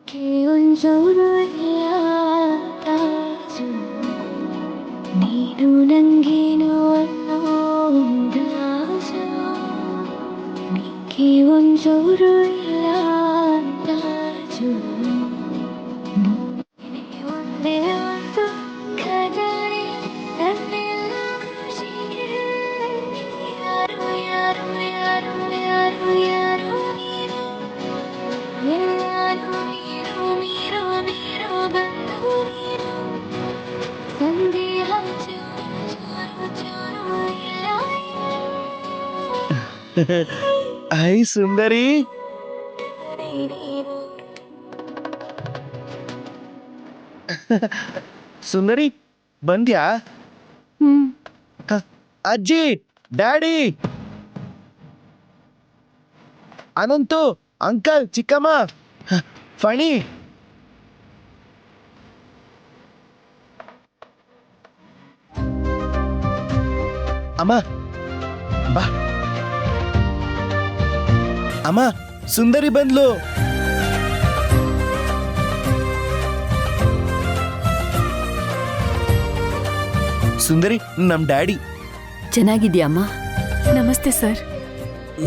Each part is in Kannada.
ಒಂಚೂರು ನೀನು ನಂಗೇನು ಅನ್ನೋದಾಸು ನಿಕ್ಕೆ ಒಂಚೂರು ಇಲ್ಲ ಅಂದಾಜು ನೀನೇ ಒಂದೇ ಒಂದು ಖಜಾನೆ ನನ್ನೆಲ್ಲ ಖುಷಿಗೆ ಯಾರು ಯಾರು ಯಾರು ಯಾರು ಯಾರು ನೀನು ಎಲ್ಲಾನು ನೀರು ನೀರು ನೀರು ಬಂದು ನೀರು ಸಂದೇಹ ಚೂರು ಚೂರು ಇಲ್ಲ ಐ ಸುಂದರಿ, ಸುಂದರಿ ಬಂದ್ಯಾ? ಅಜ್ಜಿ, ಡ್ಯಾಡಿ, ಅನಂತು, ಅಂಕಲ್, ಚಿಕ್ಕಮ್ಮ, ಫಣಿ. ಅಮ್ಮ ಬಾ. ಅಮ್ಮ, ಸುಂದರಿ ಬಂದ್ಲು. ಸುಂದರಿ ನಮ್ ಡ್ಯಾಡಿ. ಚೆನ್ನಾಗಿದ್ಯಮ್ಮ? ನಮಸ್ತೆ ಸರ್.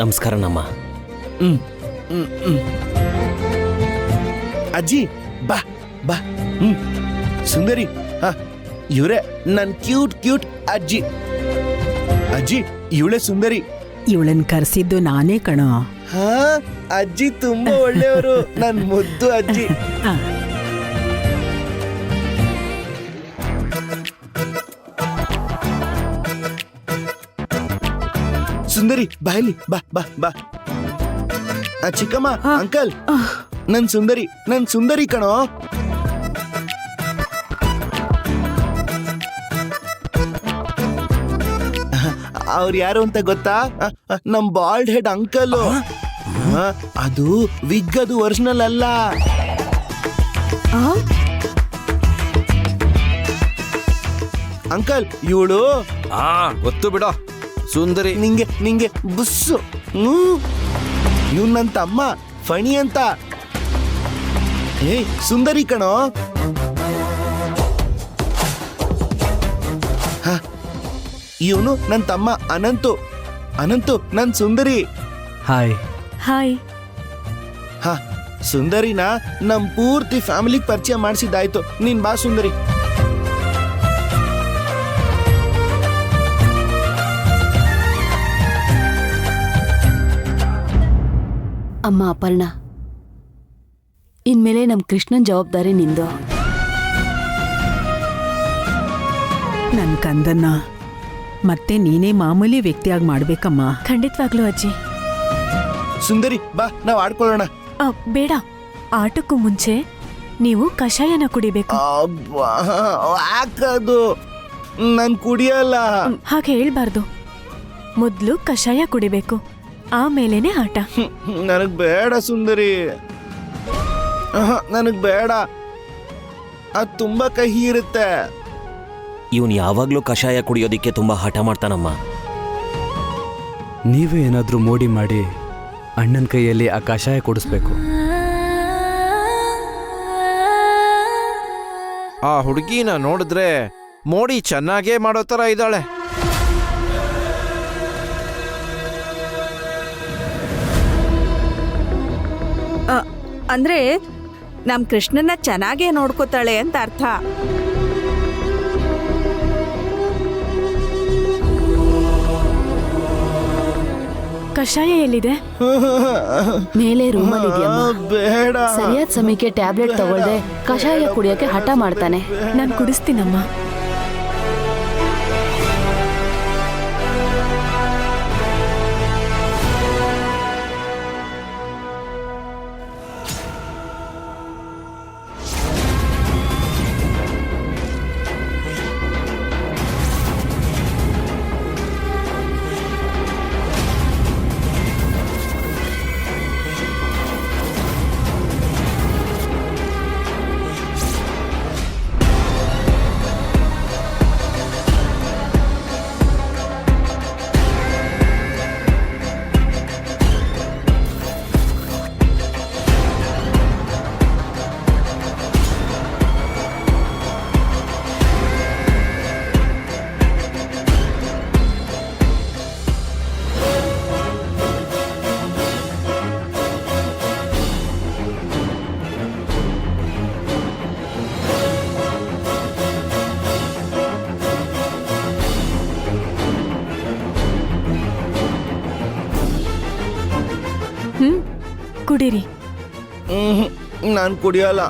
ನಮಸ್ಕಾರ ನಮ್ಮ. ಅಜ್ಜಿ ಬಾ ಬಾ. ಸುಂದರಿ, ಇವ್ರೆ ನನ್ ಕ್ಯೂಟ್ ಕ್ಯೂಟ್ ಅಜ್ಜಿ. ಅಜ್ಜಿ, ಇವಳೆ ಸುಂದರಿ. ಇವಳನ್ ಕರ್ಸಿದ್ದು ನಾನೇ ಕಣೋ. ಹಾ, ಅಜ್ಜಿ ತುಂಬಾ ಒಳ್ಳೆಯವರು. ನನ್ ಮುದ್ದು ಅಜ್ಜಿ. ಸುಂದರಿ ಬಾಯ್ಲಿ, ಬಾ ಬಾ ಬಾ. ಚಿಕ್ಕಮ್ಮ, ಅಂಕಲ್, ನನ್ ಸುಂದರಿ ಕಣೋ. ಅವ್ರು ಯಾರು ಅಂತ ಗೊತ್ತಾ? ನಮ್ ಬಾಲ್ಡ್ ಹೆಡ್ ಅಂಕಲ್. ಅದು ವಿಗ್, ಅದು ಒರಿಜಿನಲ್ ಅಲ್ಲ. ಅಂಕಲ್, ಇವಳು ಗೊತ್ತು ಬಿಡೋ ಸುಂದರಿ. ನಿಂಗೆ ಬುಸ್ಸು. ಇವ್ ನನ್ ತಮ್ಮ ಫಣಿ ಅಂತ. ಸುಂದರಿ ಕಣೋ. ಇವನು ನನ್ ತಮ್ಮ ಅನಂತು ನನ್ ಸುಂದರಿ. Hi hi. ಸುಂದರಿನ ನಮ್ ಪೂರ್ತಿ ಫ್ಯಾಮಿಲಿಗೆ ಪರಿಚಯ ಮಾಡಿಸಿದ್ದಾಯ್ತು. ನೀನ್ ಬಾ ಸುಂದರಿ. ಅಮ್ಮ ಅಪರ್ಣ, ಇನ್ಮೇಲೆ ನಮ್ ಕೃಷ್ಣನ್ ಜವಾಬ್ದಾರಿ ನಿಂದು. ನನ್ ಕಂದನ್ನ ಮತ್ತೆ ನೀನೇ ಮಾಮೂಲಿ ವ್ಯಕ್ತಿಯಾಗಿ ಮಾಡ್ಬೇಕಮ್ಮ. ಖಂಡಿತವಾಗ್ಲೂ ಅಜ್ಜಿ. ಸುಂದರಿ ಬಾ, ನಾವ್ ಆಡ್ಕೊಳ್ಳೋಣ. ಬೇಡ, ಆಟಕ್ಕೂ ಮುಂಚೆ ನೀವು ಕಷಾಯನ ಕುಡಿಬೇಕು. ಯಾಕದು? ನಾನ್ ಕುಡಿಯಲ್ಲ. ಹಾಗೆ ಹೇಳ್ಬಾರ್ದು. ಮೊದ್ಲು ಕಷಾಯ ಕುಡಿಬೇಕು, ಆಮೇಲೆನೆ ಆಟ. ನನಗ್ ಬೇಡ ಸುಂದರಿ, ನನಗ್ ಬೇಡ. ಅದ್ ತುಂಬಾ ಕಹಿ ಇರುತ್ತೆ. ಇವನ್ ಯಾವಾಗ್ಲೂ ಕಷಾಯ ಕುಡಿಯೋದಿಕ್ಕೆ ತುಂಬಾ ಹಠ ಮಾಡ್ತಾನಮ್ಮ. ನೀವೇ ಏನಾದ್ರೂ ಮೋಡಿ ಮಾಡಿ ಅಣ್ಣನ ಕೈಯಲ್ಲಿ ಆ ಕಷಾಯ ಕೊಡಿಸ್ಬೇಕು. ಆ ಹುಡುಗಿನ ನೋಡಿದ್ರೆ ಮೋಡಿ ಚೆನ್ನಾಗೇ ಮಾಡೋ ತರ ಇದ್ದಾಳೆ. ಅಂದ್ರೆ ನಮ್ ಕೃಷ್ಣನ ಚೆನ್ನಾಗೇ ನೋಡ್ಕೋತಾಳೆ ಅಂತ ಅರ್ಥ. ಕಷಾಯ ಎಲ್ಲಿದೆ? ಮೇಲೆ ರೂಮಲ್ಲಿ ಇದೆಯಮ್ಮ. ಬೇಡ. ಸರಿಯಾದ ಸಮಯಕ್ಕೆ ಟ್ಯಾಬ್ಲೆಟ್ ತಗೊಳ್ದೆ ಕಷಾಯ ಕುಡಿಯೋಕೆ ಹಠ ಮಾಡ್ತಾನೆ. ನಾನು ಕುಡಿಸ್ತೀನಮ್ಮ. ಕುಡೀರಿ. ನಾನು ಕುಡಿಯಲ್ಲ.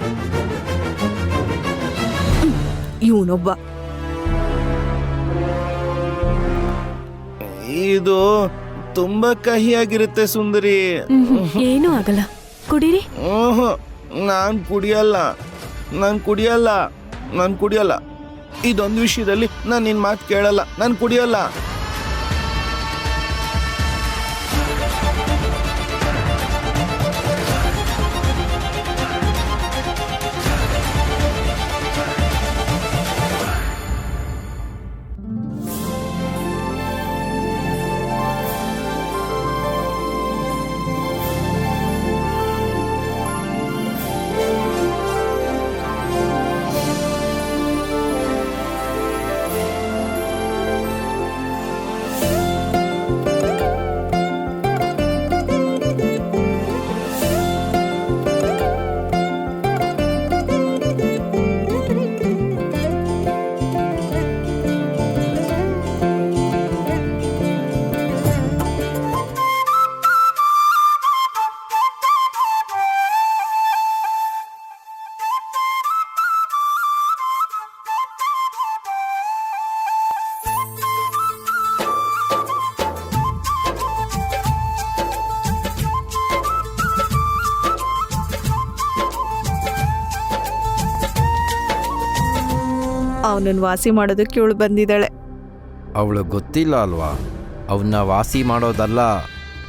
ಇವನೊಬ್ಬ. ಇದು ತುಂಬಾ ಕಹಿಯಾಗಿರುತ್ತೆ ಸುಂದರಿ. ಏನೂ ಆಗಲ್ಲ, ಕುಡೀರಿ. ನಾನು ಕುಡಿಯಲ್ಲ, ನಾನು ಕುಡಿಯಲ್ಲ, ನಾನು ಕುಡಿಯಲ್ಲ. ಇದೊಂದು ವಿಷಯದಲ್ಲಿ ನಾನು ನಿನ್ನ ಮಾತು ಕೇಳಲ್ಲ. ನಾನು ಕುಡಿಯಲ್ಲ. ಅವನನ್ನ ವಾಸಿ ಮಾಡೋದಕ್ಕೆ ಇವಳು ಬಂದಿದ್ದಾಳೆ. ಅವಳು ಗೊತ್ತಿಲ್ಲ ಅಲ್ವಾ, ಅವನ್ನ ವಾಸಿ ಮಾಡೋದಲ್ಲ,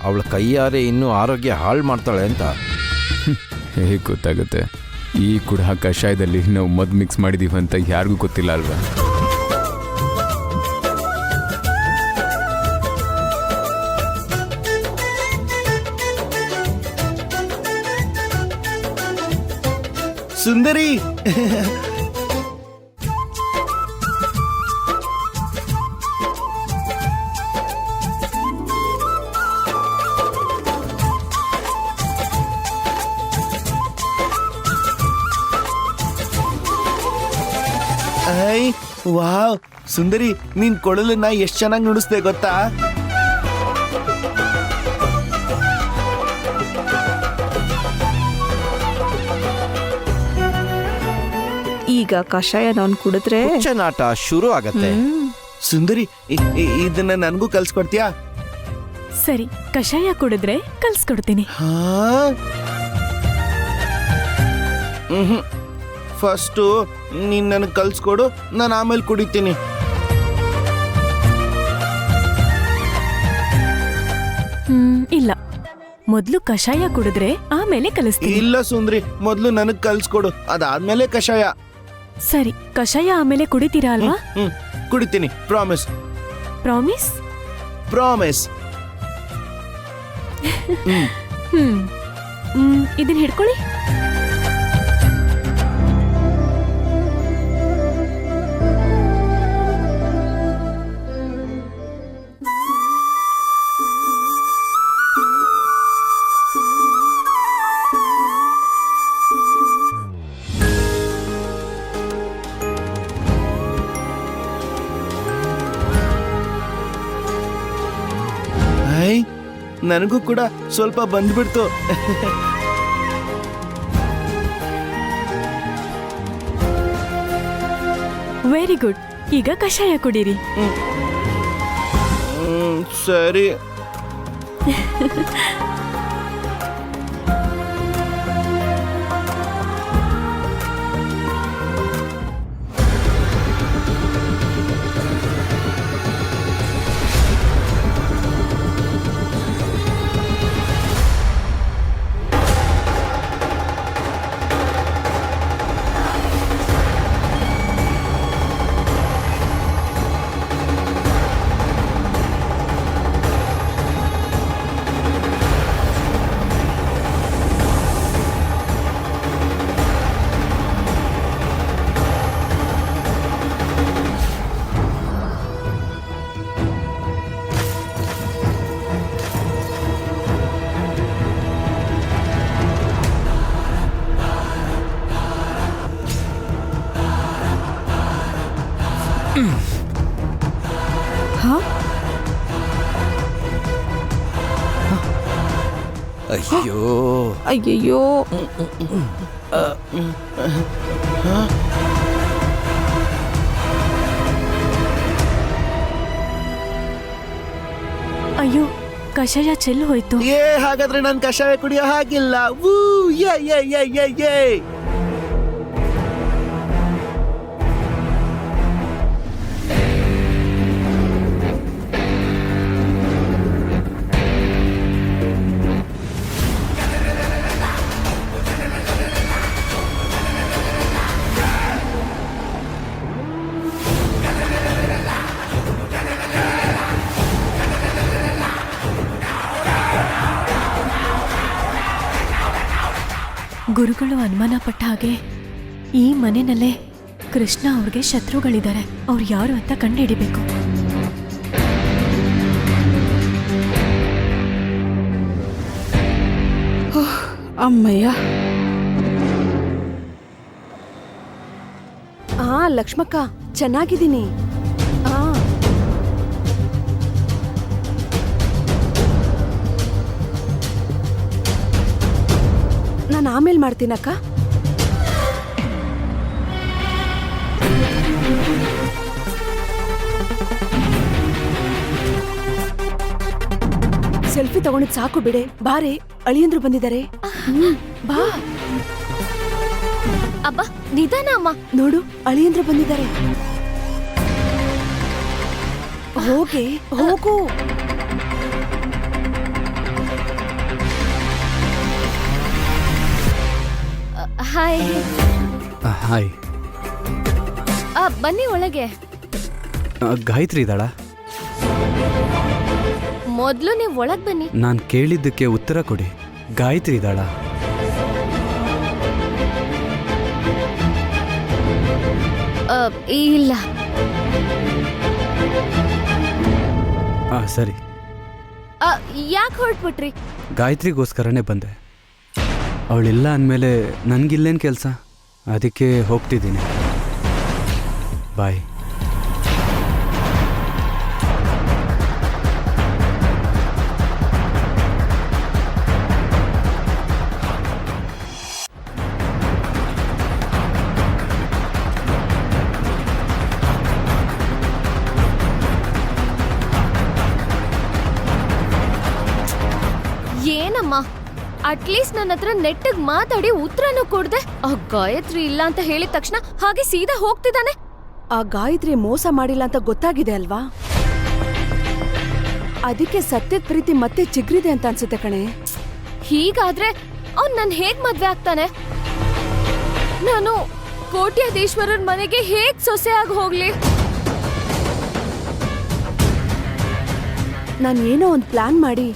ಅವಳ ಕೈಯಾರೆ ಇನ್ನೂ ಆರೋಗ್ಯ ಹಾಳು ಮಾಡ್ತಾಳೆ ಅಂತ. ಹೇಗೆ ಗೊತ್ತಾಗುತ್ತೆ? ಈ ಕೂಡ ಕಷಾಯದಲ್ಲಿ ನಾವು ಮದ್ದು ಮಿಕ್ಸ್ ಮಾಡಿದೀವಿ ಅಂತ ಯಾರಿಗೂ ಗೊತ್ತಿಲ್ಲ ಅಲ್ವಾ? ಸುಂದರಿ, ಐ ವಾವ್ ಸುಂದರಿ, ನಿನ್ ಕೊಳಲನ್ನ ಎಷ್ಟು ಚೆನ್ನಾಗಿ ನುಡಿಸ್ದೆ ಗೊತ್ತಾ? ಈಗ ಕಷಾಯ ನಾನು ಕುಡಿದ್ರೆ ನಾಟ ಶುರು ಆಗತ್ತೆ. ಸುಂದರಿ, ಇದನ್ನ ನನಗೂ ಕಲ್ಸ್ಕೊಡ್ತೀಯಾ? ಸರಿ, ಕಷಾಯ ಕುಡಿದ್ರೆ ಕಲ್ಸ್ಕೊಡ್ತೀನಿ. ಫಸ್ಟು ನೀನ್ ನನಗೆ ಕಲ್ಸ್ಕೊಡು, ನಾನು ಆಮೇಲೆ ಕುಡಿತೀನಿ. ಇಲ್ಲ, ಮೊದ್ಲು ಕಷಾಯ ಕುಡಿದ್ರೆ ಆಮೇಲೆ ಕಲಿಸ್ತೀನಿ. ಇಲ್ಲ ಸುಂದರಿ, ಮೊದ್ಲು ನನಗ್ ಕಲ್ಸ್ಕೊಡು, ಅದಾದ್ಮೇಲೆ ಕಷಾಯ. ಸರಿ, ಕಷಾಯ ಆಮೇಲೆ ಕುಡಿತೀರಾ ಅಲ್ವಾ? ಕುಡಿತೀನಿ, ಪ್ರಾಮಿಸ್. ಪ್ರಾಮಿಸ್? ಪ್ರಾಮಿಸ್. ಇದನ್ನ ಹಿಡ್ಕೊಳ್ಳಿ. ಐ, ನನಗೂ ಕೂಡ ಸ್ವಲ್ಪ ಬಂದ್ಬಿಡ್ತು. Very good. ಈಗ ಕಷಾಯ ಕುಡೀರಿ. ಸರಿ. ಅಯ್ಯೋ ಅಯ್ಯಯ್ಯೋ. ಅಯ್ಯೋ ಕಷಾಯ ಚೆಲ್ಲು ಹೋಯ್ತು. ಹಾಗಾದ್ರೆ ನಾನು ಕಷಾಯ ಕುಡಿಯೋ ಹಾಗಿಲ್ಲ. ವೂ ಯೇ ಯೇ ಯೇ ಯೇ ಯೇ. ಗುರುಗಳು ಅನುಮಾನ ಪಟ್ಟ ಹಾಗೆ ಈ ಮನೆಯಲ್ಲೇ ಕೃಷ್ಣ ಅವ್ರಿಗೆ ಶತ್ರುಗಳಿದ್ದಾರೆ. ಅವ್ರು ಯಾರು ಅಂತ ಕಂಡುಹಿಡಿಬೇಕು. ಅಮ್ಮಯ್ಯ. ಲಕ್ಷ್ಮಕ್ಕ ಚೆನ್ನಾಗಿದ್ದೀನಿ. ನಾನು ಆಮೇಲೆ ಮಾಡ್ತೀನಕ್ಕ. ಸೆಲ್ಫಿ ತಗೊಂಡಿದ್ ಸಾಕು ಬಿಡೆ. ಬಾರೆ, ಅಳಿಯಂದ್ರು ಬಂದಿದ್ದಾರೆ. ಬಾ. ಅಬ್ಬ ನಿಧಾನ ಅಮ್ಮ. ನೋಡು, ಅಳಿಯಂದ್ರು ಬಂದಿದ್ದಾರೆ. ಹೋಗೆ, ಹೋಗು. ಹಾಯ್. ಹಾಯ್. ಬನ್ನಿ ಒಳಗೆ. ಗಾಯತ್ರಿ ಇದ್ದಾಳ? ಮೊದ್ಲು ನೀವು ಒಳಗ್ ಬನ್ನಿ. ನಾನು ಕೇಳಿದ್ದಕ್ಕೆ ಉತ್ತರ ಕೊಡಿ. ಗಾಯತ್ರಿ ಇದ್ದಾಳ? ಇಲ್ಲ. ಸರಿ. ಯಾಕೆ ಹೊರಟ್ಬಿಟ್ರಿ? ಗಾಯತ್ರಿಗೋಸ್ಕರನೇ ಬಂದೆ. ಅವಳಿಲ್ಲ ಅಂದಮೇಲೆ ನನಗಿಲ್ಲೇನು ಕೆಲಸ, ಅದಕ್ಕೆ ಹೋಗ್ತಿದ್ದೀನಿ. ಬಾಯ್. ಏನಮ್ಮ, ಅಟ್ಲೀಸ್ಟ್ ನನ್ನ ಹತ್ರ ನೆಟ್ಟಿಗೆ ಮಾತಾಡಿ ಉತ್ತರನೂ ಕೊಡ್ದೆ. ಆ ಗಾಯತ್ರಿ ಇಲ್ಲ ಅಂತ ಹೇಳಿದ ತಕ್ಷಣ ಹಾಗೆ ಸೀದಾ ಹೋಗ್ತಿದ್ದಾನೆ. ಆ ಗಾಯತ್ರಿ ಮೋಸ ಮಾಡಿಲ್ಲ ಅಂತ ಗೊತ್ತಾಗಿದೆ ಅಲ್ವಾ? ಅದಕ್ಕೆ ಸತ್ಯದ ಪ್ರೀತಿ ಮತ್ತೆ ಚಿಗ್ರಿದೆ ಅಂತ ಅನ್ಸುತ್ತೆ ಕಣೆ. ಹೀಗಾದ್ರೆ ಅವ್ನ್ ನನ್ ಹೇಗ್ ಮದ್ವೆ ಆಗ್ತಾನೆ? ನಾನು ಕೋಟ್ಯಾಧೀಶ್ವರರ ಮನೆಗೆ ಹೇಗ್ ಸೊಸೆ ಆಗಿ ಹೋಗ್ಲಿ? ನಾನು ಏನೋ ಒಂದು ಪ್ಲಾನ್ ಮಾಡಿ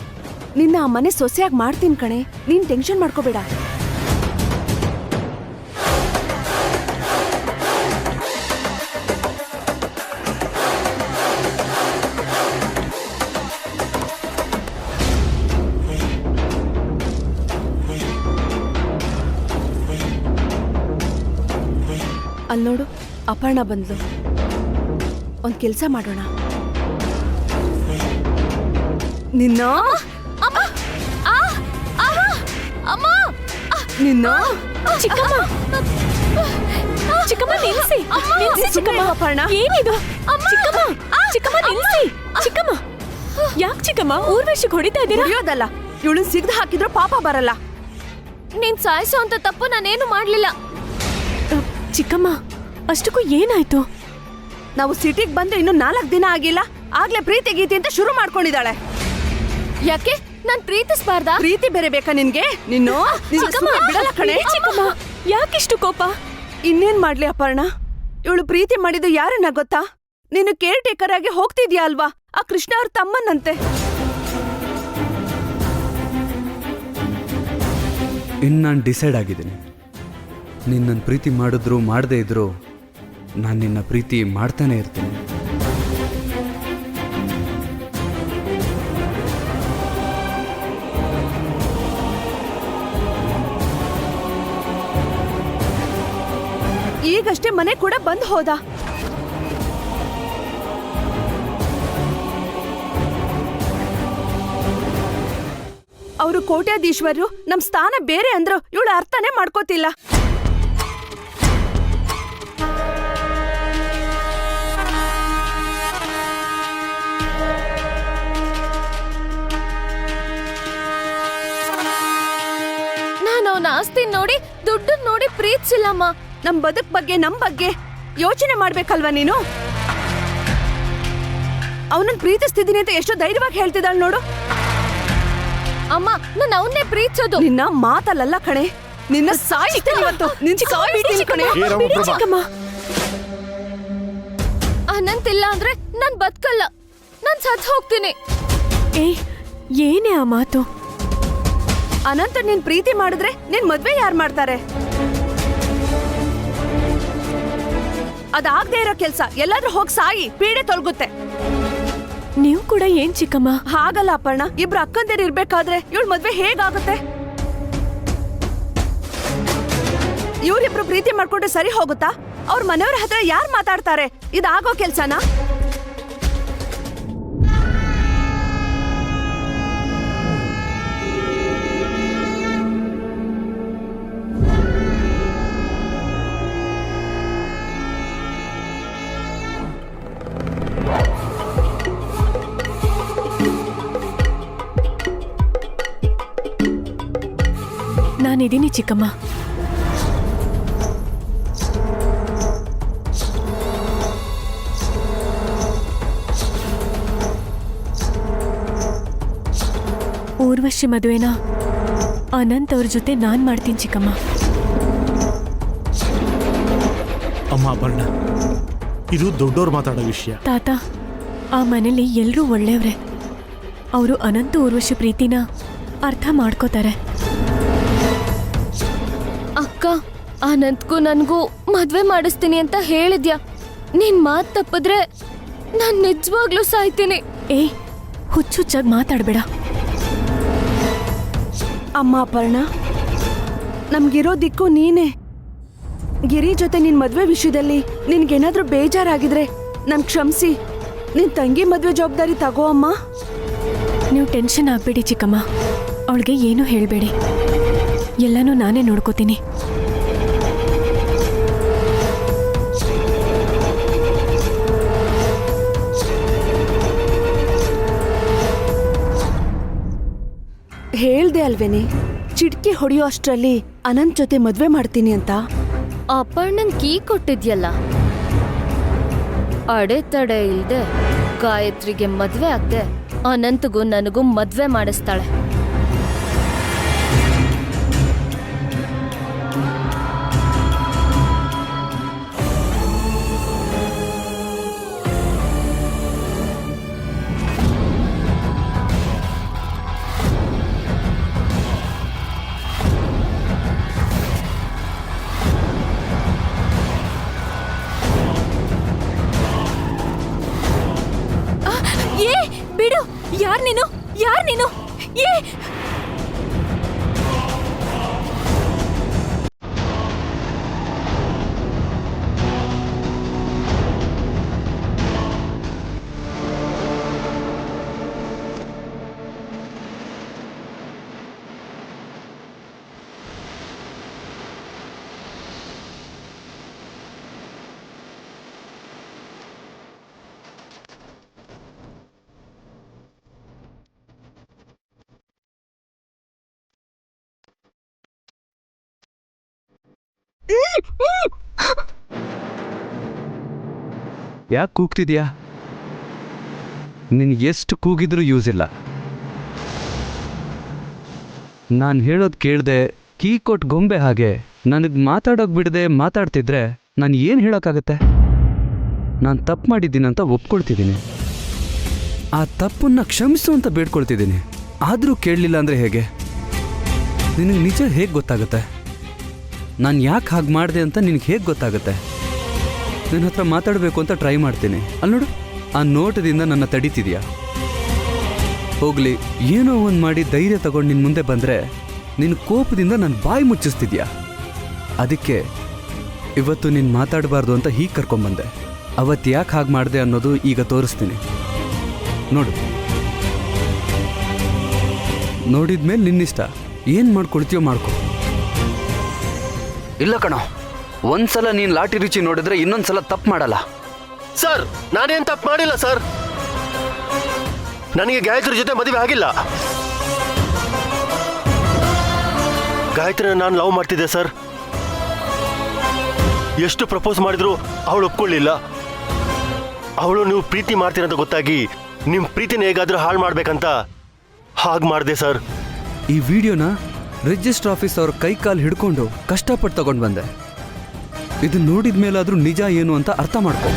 ನಿನ್ನ ಆ ಮನೆ ಸೊಸೆಯಾಗಿ ಮಾಡ್ತೀನಿ ಕಣೆ. ನೀನ್ ಟೆನ್ಷನ್ ಮಾಡ್ಕೋಬೇಡ. ಅಲ್ಲಿ ನೋಡು, ಅಪರ್ಣ ಬಂದ್ಲು. ಒಂದ್ ಕೆಲ್ಸ ಮಾಡೋಣ. ನಿನ್ನ ನಿನ್ನ ಚಿಕ್ಕಮ್ಮ, ಚಿಕ್ಕಮ್ಮ ನಿಲ್ಸಿ, ನಿಲ್ಸಿ ಚಿಕ್ಕಮ್ಮ. ಅಪರ್ಣ, ಏನಿದು? ಚಿಕ್ಕಮ್ಮ, ಚಿಕ್ಕಮ್ಮ ನಿಲ್ಸಿ. ಚಿಕ್ಕಮ್ಮ, ಯಾಕೆ ಚಿಕ್ಕಮ್ಮ ಊರ್ವಶಿಗೆ ಹೊಡಿತಾ ಇದ್ದೀರಾ? ಹೊಡಿಯೋದಲ್ಲ, ಇವಳು ಸಿಗ್ದು ಹಾಕಿದ್ರು ಪಾಪ ಬರಲ್ಲ. ನೀನ್ ಸಾಯಿಸೋ ಅಂತ ತಪ್ಪು ನಾನೇನು ಮಾಡ್ಲಿಲ್ಲ. ಚಿಕ್ಕಮ್ಮ, ಅಷ್ಟಕ್ಕೂ ಏನಾಯ್ತು? ನಾವು ಸಿಟಿಗೆ ಬಂದು ಇನ್ನು 4 ದಿನ ಆಗಿಲ್ಲ, ಆಗ್ಲೇ ಪ್ರೀತಿ ಗೀತಿ ಅಂತ ಶುರು ಮಾಡ್ಕೊಂಡಿದ್ದಾಳೆ. ಯಾಕೆ ನಾನ್ ಪ್ರೀತಿಸ್ಬಾರ್ದಾ? ಪ್ರೀತಿ ಬೇರೆ ಬೇಕಾ ನಿನ್ಗೆ? ನಿನ್ನು ಬಿಡಲ್ಲ ಕಣೆ. ಚಿಕ್ಕಮ್ಮ, ಯಾಕಿಷ್ಟು ಕೋಪ? ಇನ್ನೇನ್ ಮಾಡ್ಲಿ ಅಪರ್ಣ, ಇವಳು ಪ್ರೀತಿ ಮಾಡಿದ್ದು ಯಾರನ್ನ ಗೊತ್ತಾ? ನೀನು ಕೇರ್ ಟೇಕರ್ ಆಗಿ ಹೋಗ್ತಿದ್ಯಾ ಅಲ್ವಾ, ಆ ಕೃಷ್ಣ ಅವ್ರ ತಮ್ಮನಂತೆ. ಇನ್ನು ನಾನು ಡಿಸೈಡ್ ಆಗಿದ್ದೀನಿ. ನೀನು ನನ್ನ ಪ್ರೀತಿ ಮಾಡಿದ್ರು ಮಾಡದೇ ಇದ್ರು ನಾನು ನಿನ್ನ ಪ್ರೀತಿ ಮಾಡ್ತಾನೆ ಇರ್ತೀನಿ. ಈಗಷ್ಟೇ ಮನೆ ಕೂಡ ಬಂದ್ ಹೋದ. ಅವರು ಕೋಟ್ಯಾಧೀಶ್ವರು, ನಮ್ ಸ್ಥಾನ ಬೇರೆ ಅಂದ್ರು ಇವಳು ಅರ್ಥನೇ ಮಾಡ್ಕೋತಿಲ್ಲ. ನಾನು ಅವನ ಆಸ್ತಿ ನೋಡಿ ದುಡ್ಡು ನೋಡಿ ಪ್ರೀತಿಸಿಲ್ಲಮ್ಮ. ನಮ್ ಬದುಕ್ ಬಗ್ಗೆ ನಮ್ ಬಗ್ಗೆ ಯೋಚನೆ ಮಾಡ್ಬೇಕಲ್ವಾ ನೀನು? ಅವನನ್ನ ಪ್ರೀತಿಸ್ತಿದ್ದೀನಿ ಅಂತ ಎಷ್ಟು ಧೈರ್ಯವಾಗಿ ಹೇಳ್ತಿದ್ದಾಳೆ ನೋಡು. ಅಮ್ಮ, ನಾನು ಅವನ್ನೇ ಪ್ರೀತಿಸೋದು. ನಿನ್ನ ಮಾತಲ್ಲ ಕಣೆ, ನಿನ್ನ ಸಾಯಿಸ್ತೀನಿ ಇವತ್ತು. ಅನಂತ್ ಇಲ್ಲ ಅಂದ್ರೆ ನಾನ್ ಬದುಕಲ್ಲ, ನಾನ್ ಸತ್ ಹೋಗ್ತೀನಿ. ಏನೇ ಆ ಮಾತು? ಅನಂತ ನೀನ್ ಪ್ರೀತಿ ಮಾಡಿದ್ರೆ ನಿನ್ ಮದ್ವೆ ಯಾರು ಮಾಡ್ತಾರೆ? ಅದಾಗದೆ ಇರೋ ಕೆಲ್ಸ. ಎಲ್ಲಾದ್ರೂ ಹೋಗ್ ಸಾಯಿ, ಪೀಡೆ ತೊಲಗುತ್ತೆ. ನೀವು ಕೂಡ ಏನ್ ಚಿಕ್ಕಮ್ಮ? ಹಾಗಲ್ಲ ಅಪರ್ಣ, ಇಬ್ರು ಅಕ್ಕಂದಿರು ಇರ್ಬೇಕಾದ್ರೆ ಇವಳ ಮದ್ವೆ ಹೇಗಾಗುತ್ತೆ? ಇವ್ರಿಬ್ರು ಪ್ರೀತಿ ಮಾಡ್ಕೊಂಡ್ರೆ ಸರಿ ಹೋಗುತ್ತಾ? ಅವ್ರ ಮನೆಯವ್ರ ಹತ್ರ ಯಾರು ಮಾತಾಡ್ತಾರೆ? ಇದಾಗೋ ಕೆಲ್ಸನಾ? ನಾನಿದ್ದೀನಿ ಚಿಕ್ಕಮ್ಮ. ಊರ್ವಶಿ ಮದುವೆನ ಅನಂತ್ ಅವ್ರ ಜೊತೆ ನಾನ್ ಮಾಡ್ತೀನಿ ಚಿಕ್ಕಮ್ಮ. ಅಮ್ಮ ಅಪರ್ಣ, ಇದು ದೊಡ್ಡೋರು ಮಾತಾಡೋ ವಿಷಯ. ತಾತ, ಆ ಮನೇಲಿ ಎಲ್ರೂ ಒಳ್ಳೆಯವ್ರೆ. ಅವರು ಅನಂತ ಊರ್ವಶಿ ಪ್ರೀತಿನ ಅರ್ಥ ಮಾಡ್ಕೋತಾರೆ. ಅಕ್ಕ, ಅನಂತ್ಗೂ ನನ್ಗೂ ಮದ್ವೆ ಮಾಡಿಸ್ತೀನಿ ಅಂತ ಹೇಳಿದ್ಯಾ? ನಿನ್ ಮಾತ್ ತಪ್ಪಿದ್ರೆ ನಾನ್ ನಿಜವಾಗ್ಲೂ ಸಾಯ್ತೀನಿ. ಹುಚ್ಚುಚ್ಚಾಗಿ ಮಾತಾಡ್ಬೇಡ. ಅಮ್ಮ ಅಪರ್ಣ, ನಮ್ಗಿರೋ ದಿಕ್ಕು ನೀನೇ. ಗಿರಿ ಜೊತೆ ನಿನ್ ಮದ್ವೆ ವಿಷಯದಲ್ಲಿ ನಿನ್ಗೇನಾದ್ರೂ ಬೇಜಾರಾಗಿದ್ರೆ ನನ್ ಕ್ಷಮಿಸಿ. ನಿನ್ ತಂಗಿ ಮದ್ವೆ ಜವಾಬ್ದಾರಿ ತಗೋ ಅಮ್ಮ. ನೀವು ಟೆನ್ಷನ್ ಆಗ್ಬೇಡಿ ಚಿಕ್ಕಮ್ಮ. ಅವಳಿಗೆ ಏನೂ ಹೇಳ್ಬೇಡಿ, ಎಲ್ಲನೂ ನಾನೇ ನೋಡ್ಕೋತೀನಿ. ಹೇಳ್ದೆ ಅಲ್ವೇನೆ, ಚಿಟ್ಕಿ ಹೊಡೆಯೋ ಅಷ್ಟ್ರಲ್ಲಿ ಅನಂತ್ ಜೊತೆ ಮದ್ವೆ ಮಾಡ್ತೀನಿ ಅಂತ. ಅಪರ್ಣನ್ ಕೀ ಕೊಟ್ಟಿದ್ಯಲ್ಲ, ಅಡೆತಡೆ ಇಲ್ದೆ ಗಾಯತ್ರಿಗೆ ಮದ್ವೆ ಆಗ್ದೆ ಅನಂತ್ಗೂ ನನಗೂ ಮದ್ವೆ ಮಾಡಿಸ್ತಾಳೆ. ಬಿಡು. ಯಾರ್ ನೀನು? ಯಾರ್ ನೀನು? ಯಾಕೆ ಕೂಗ್ತಿದ್ಯಾ? ನಿನ್ಗೆ ಎಷ್ಟು ಕೂಗಿದ್ರೂ ಯೂಸ್ ಇಲ್ಲ. ನಾನು ಹೇಳೋದು ಕೇಳದೆ ಕೀ ಕೊಟ್ಟು ಗೊಂಬೆ ಹಾಗೆ ನನಗೆ ಮಾತಾಡೋಕೆ ಬಿಡದೆ ಮಾತಾಡ್ತಿದ್ರೆ ನಾನು ಏನು ಹೇಳೋಕ್ಕಾಗತ್ತೆ? ನಾನು ತಪ್ಪು ಮಾಡಿದ್ದೀನಂತ ಒಪ್ಕೊಳ್ತಿದ್ದೀನಿ. ಆ ತಪ್ಪನ್ನು ಕ್ಷಮಿಸು ಅಂತ ಬೇಡ್ಕೊಳ್ತಿದ್ದೀನಿ. ಆದರೂ ಕೇಳಲಿಲ್ಲ ಅಂದರೆ ಹೇಗೆ? ನಿನಗೆ ನಿಜ ಹೇಗೆ ಗೊತ್ತಾಗುತ್ತೆ? ನಾನು ಯಾಕೆ ಹಾಗೆ ಮಾಡಿದೆ ಅಂತ ನಿನಗೆ ಹೇಗೆ ಗೊತ್ತಾಗುತ್ತೆ? ನಿನ್ನ ಹತ್ರ ಮಾತಾಡಬೇಕು ಅಂತ ಟ್ರೈ ಮಾಡ್ತೀನಿ. ಅಲ್ಲಿ ನೋಡು, ಆ ನೋಟದಿಂದ ನನ್ನ ತಡೀತಿದ್ಯಾ? ಹೋಗ್ಲಿ, ಏನೋ ಒಂದು ಮಾಡಿ ಧೈರ್ಯ ತಗೊಂಡು ನಿನ್ನ ಮುಂದೆ ಬಂದರೆ ನಿನ್ನ ಕೋಪದಿಂದ ನನ್ನ ಬಾಯಿ ಮುಚ್ಚಿಸ್ತಿದ್ಯಾ. ಅದಕ್ಕೆ ಇವತ್ತು ನೀನು ಮಾತಾಡಬಾರ್ದು ಅಂತ ಹೀಗೆ ಕರ್ಕೊಂಬಂದೆ. ಅವತ್ತು ಯಾಕೆ ಹಾಗೆ ಮಾಡಿದೆ ಅನ್ನೋದು ಈಗ ತೋರಿಸ್ತೀನಿ ನೋಡು. ನೋಡಿದ್ಮೇಲೆ ನಿನ್ನಿಷ್ಟ ಏನು ಮಾಡ್ಕೊಳ್ತೀಯೋ ಮಾಡ್ಕೊ. ಇಲ್ಲ ಕಣೋ, ಒಂದ್ಸಲ ನೀನು ಲಾಟಿ ರುಚಿ ನೋಡಿದ್ರೆ ಇನ್ನೊಂದ್ಸಲ ತಪ್ಪು ಮಾಡಲ್ಲ. ಸರ್ ನಾನೇನು ತಪ್ಪು ಮಾಡಿಲ್ಲ ಸರ್. ನನಗೆ ಗಾಯತ್ರಿ ಜೊತೆ ಮದುವೆ ಆಗಿಲ್ಲ. ಗಾಯತ್ರಿನ ನಾನು ಲವ್ ಮಾಡ್ತಿದ್ದೆ ಸರ್. ಎಷ್ಟು ಪ್ರಪೋಸ್ ಮಾಡಿದ್ರು ಅವಳು ಒಪ್ಕೊಳ್ಳಿಲ್ಲ. ಅವಳು ನೀವು ಪ್ರೀತಿ ಮಾಡ್ತೀರಂತ ಗೊತ್ತಾಗಿ ನಿಮ್ಮ ಪ್ರೀತಿನ ಹೇಗಾದ್ರೂ ಹಾಳು ಮಾಡ್ಬೇಕಂತ ಹಾಗೆ ಮಾಡಿದೆ ಸರ್. ಈ ವಿಡಿಯೋನ ರಿಜಿಸ್ಟರ್ ಆಫೀಸ್ ಅವ್ರ ಕೈ ಕಾಲು ಹಿಡ್ಕೊಂಡು ಕಷ್ಟಪಟ್ಟು ತಗೊಂಡು ಬಂದೆ. ಇದು ನೋಡಿದ ಮೇಲಾದ್ರೂ ನಿಜ ಏನು ಅಂತ ಅರ್ಥ ಮಾಡ್ಕೊ.